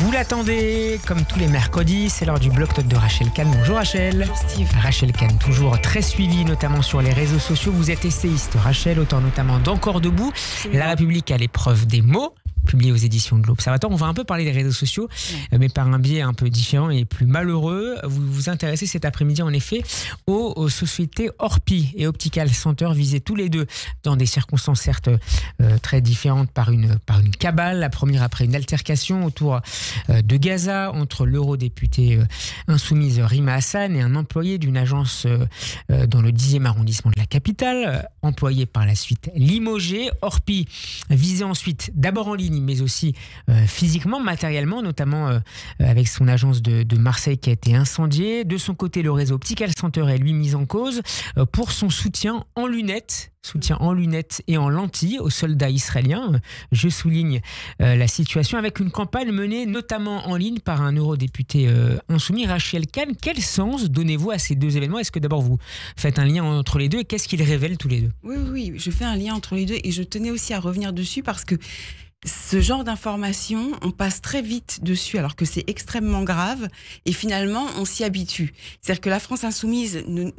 Vous l'attendez, comme tous les mercredis, c'est l'heure du Bloc Talk de Rachel Kahn. Bonjour Rachel. Bonjour Steve. Rachel Kahn, toujours très suivie, notamment sur les réseaux sociaux. Vous êtes essayiste, Rachel, auteur notamment d'Encore debout. La République à l'épreuve des mots, publié aux éditions de l'Observatoire. On va un peu parler des réseaux sociaux, mais par un biais un peu différent et plus malheureux. Vous vous intéressez cet après-midi, en effet, aux sociétés Orpi et Optical Center, visées tous les deux dans des circonstances certes très différentes par une cabale. La première après une altercation autour de Gaza entre l'eurodéputée insoumise Rima Hassan et un employé d'une agence dans le 10e arrondissement de la capitale, employé par la suite limogé. Orpi visé ensuite d'abord en ligne, mais aussi physiquement, matériellement, notamment avec son agence de Marseille qui a été incendiée. De son côté, le réseau Optical Center est lui mis en cause pour son soutien en lunettes et en lentilles aux soldats israéliens. Je souligne la situation avec une campagne menée notamment en ligne par un eurodéputé insoumis, Rachel Kahn. Quel sens donnez-vous à ces deux événements? Est-ce que d'abord vous faites un lien entre les deux et qu'est-ce qu'ils révèlent tous les deux? Oui, je fais un lien entre les deux et je tenais aussi à revenir dessus parce que ce genre d'informations, on passe très vite dessus alors que c'est extrêmement grave et finalement on s'y habitue. C'est-à-dire que la France insoumise nous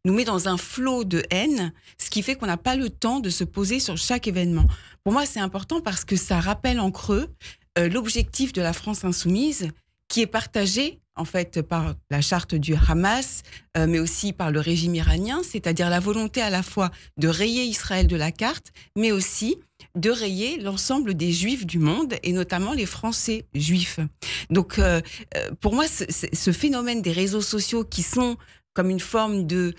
met dans un flot de haine, ce qui fait qu'on n'a pas le temps de se poser sur chaque événement. Pour moi, c'est important parce que ça rappelle en creux l'objectif de la France insoumise qui est partagé en fait par la charte du Hamas, mais aussi par le régime iranien, c'est-à-dire la volonté à la fois de rayer Israël de la carte, mais aussi de rayer l'ensemble des juifs du monde, et notamment les Français juifs. Donc, pour moi, ce phénomène des réseaux sociaux qui sont comme une forme de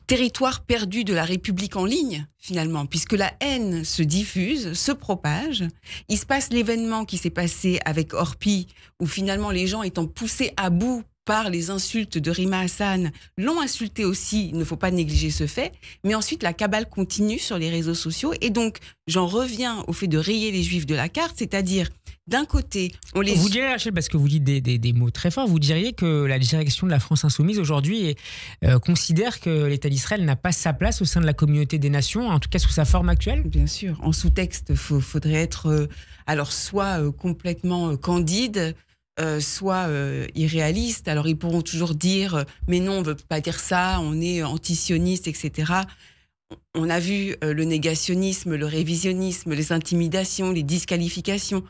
territoire perdu de la République en ligne, finalement, puisque la haine se diffuse, se propage. Il se passe l'événement qui s'est passé avec Orpi, où finalement les gens étant poussés à bout par les insultes de Rima Hassan, l'ont insulté aussi, il ne faut pas négliger ce fait, mais ensuite la cabale continue sur les réseaux sociaux, et donc j'en reviens au fait de rayer les juifs de la carte, c'est-à-dire d'un côté, on les... Vous diriez, Rachel, parce que vous dites des mots très forts, vous diriez que la direction de la France insoumise aujourd'hui considère que l'État d'Israël n'a pas sa place au sein de la communauté des nations, en tout cas sous sa forme actuelle? Bien sûr, en sous-texte, faudrait être alors soit complètement candide, soit irréaliste. Alors ils pourront toujours dire mais non, on veut pas dire ça, on est antisioniste, etc. On a vu le négationnisme, le révisionnisme, les intimidations, les disqualifications,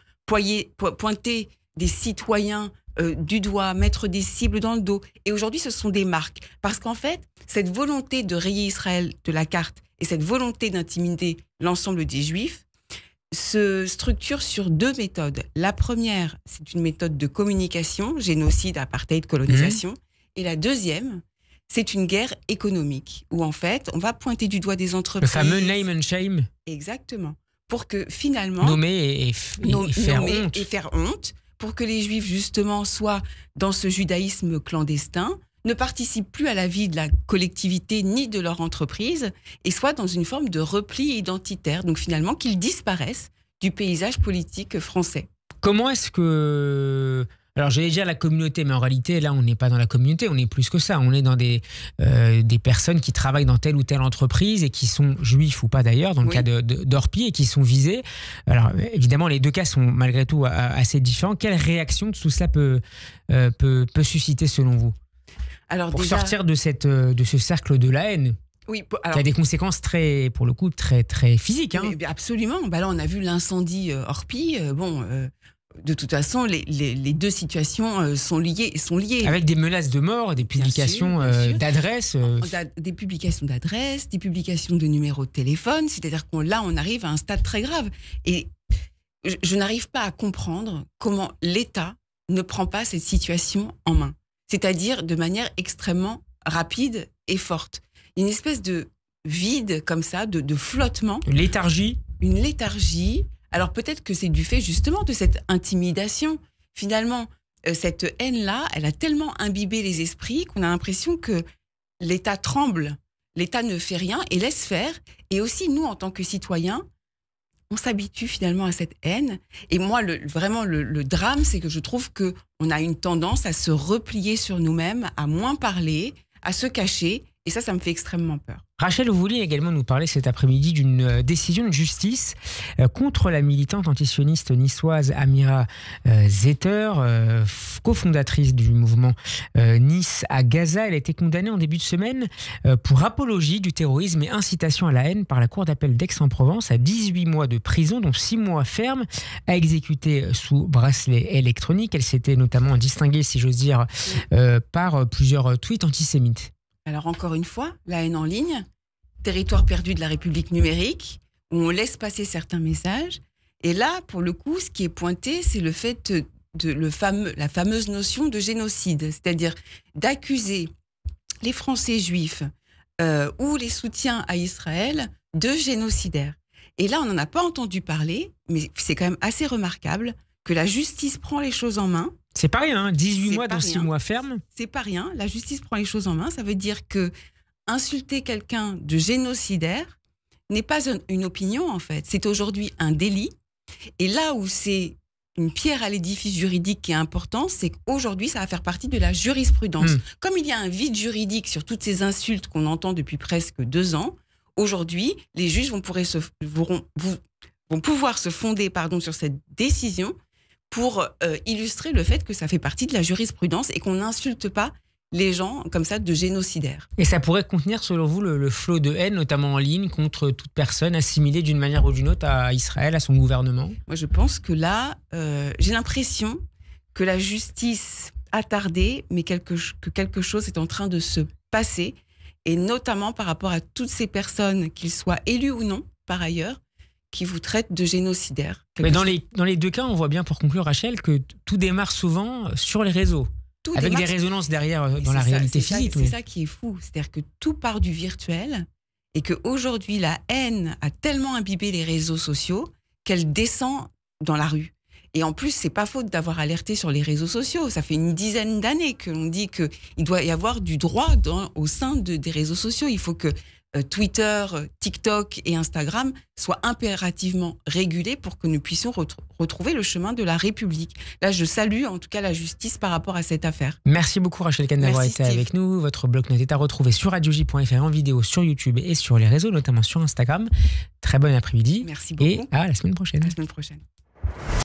pointer des citoyens du doigt, mettre des cibles dans le dos. Et aujourd'hui, ce sont des marques. Parce qu'en fait, cette volonté de rayer Israël de la carte et cette volonté d'intimider l'ensemble des Juifs se structure sur deux méthodes. La première, c'est une méthode de communication, génocide, apartheid, colonisation. Et la deuxième, c'est une guerre économique, où en fait, on va pointer du doigt des entreprises. Le fameux name and shame. Exactement. Pour que finalement... Nommer et faire honte. Pour que les Juifs, justement, soient dans ce judaïsme clandestin, ne participent plus à la vie de la collectivité ni de leur entreprise et soient dans une forme de repli identitaire. Donc finalement, qu'ils disparaissent du paysage politique français. Comment est-ce que... Alors j'allais dire la communauté, mais en réalité, là, on n'est pas dans la communauté, on est plus que ça. On est dans des personnes qui travaillent dans telle ou telle entreprise et qui sont juifs ou pas d'ailleurs, dans le cas d'Orpi, et qui sont visés. Alors évidemment, les deux cas sont malgré tout assez différents. Quelle réaction tout cela peut susciter selon vous? Alors, pour sortir de ce cercle de la haine, qui a des conséquences très, pour le coup, très, très physiques. Hein. Absolument. Là, on a vu l'incendie Orpi. De toute façon, les deux situations sont liées. Avec des menaces de mort, des publications d'adresses. Des publications d'adresses, des publications de numéros de téléphone. C'est-à-dire qu'on arrive à un stade très grave. Et je n'arrive pas à comprendre comment l'État ne prend pas cette situation en main. C'est-à-dire de manière extrêmement rapide et forte. Il y a une espèce de vide comme ça, de flottement. Une léthargie. Une léthargie. Alors peut-être que c'est du fait justement de cette intimidation. Finalement, cette haine-là, elle a tellement imbibé les esprits qu'on a l'impression que l'État tremble. L'État ne fait rien et laisse faire. Et aussi, nous, en tant que citoyens, on s'habitue finalement à cette haine. Et moi, vraiment, le drame, c'est que je trouve qu'on a une tendance à se replier sur nous-mêmes, à moins parler, à se cacher. Et ça me fait extrêmement peur. Rachel, vous vouliez également nous parler cet après-midi d'une décision de justice contre la militante antisioniste niçoise Amira Zeter, cofondatrice du mouvement Nice à Gaza. Elle a été condamnée en début de semaine pour apologie du terrorisme et incitation à la haine par la Cour d'appel d'Aix-en-Provence à 18 mois de prison, dont 6 mois fermes, à exécuter sous bracelet électronique. Elle s'était notamment distinguée, si j'ose dire, par plusieurs tweets antisémites. Alors encore une fois, la haine en ligne, territoire perdu de la République numérique, où on laisse passer certains messages. Et là, pour le coup, ce qui est pointé, c'est le fait de la fameuse notion de génocide, c'est-à-dire d'accuser les Français juifs ou les soutiens à Israël de génocidaires. Et là, on n'en a pas entendu parler, mais c'est quand même assez remarquable que la justice prend les choses en main. C'est pas rien, 18 mois dans 6 mois fermes. C'est pas rien, la justice prend les choses en main. Ça veut dire que insulter quelqu'un de génocidaire n'est pas une opinion, en fait. C'est aujourd'hui un délit. Et là où c'est une pierre à l'édifice juridique qui est important, c'est qu'aujourd'hui, ça va faire partie de la jurisprudence. Comme il y a un vide juridique sur toutes ces insultes qu'on entend depuis presque 2 ans, aujourd'hui, les juges vont pouvoir se fonder sur cette décision pour illustrer le fait que ça fait partie de la jurisprudence et qu'on n'insulte pas les gens comme ça de génocidaires. Et ça pourrait contenir, selon vous, le flot de haine, notamment en ligne, contre toute personne assimilée d'une manière ou d'une autre à Israël, à son gouvernement? Moi, je pense que là, j'ai l'impression que la justice a tardé, mais que quelque chose est en train de se passer, et notamment par rapport à toutes ces personnes, qu'ils soient élus ou non, par ailleurs, qui vous traitent de génocidaires. Mais dans les deux cas, on voit bien, pour conclure, Rachel, que tout démarre souvent sur les réseaux. Avec des résonances derrière dans la réalité physique. C'est ça qui est fou. C'est-à-dire que tout part du virtuel et qu'aujourd'hui, la haine a tellement imbibé les réseaux sociaux qu'elle descend dans la rue. Et en plus, c'est pas faute d'avoir alerté sur les réseaux sociaux. Ça fait une dizaine d'années que l'on dit qu'il doit y avoir du droit au sein des réseaux sociaux. Il faut que Twitter, TikTok et Instagram soient impérativement régulés pour que nous puissions retrouver le chemin de la République. Là, je salue en tout cas la justice par rapport à cette affaire. Merci beaucoup Rachel Kahn d'avoir été avec nous. Votre bloc-notes est à retrouver sur radioj.fr en vidéo, sur YouTube et sur les réseaux, notamment sur Instagram. Très bon après-midi. Merci beaucoup. Et à la semaine prochaine. À la semaine prochaine.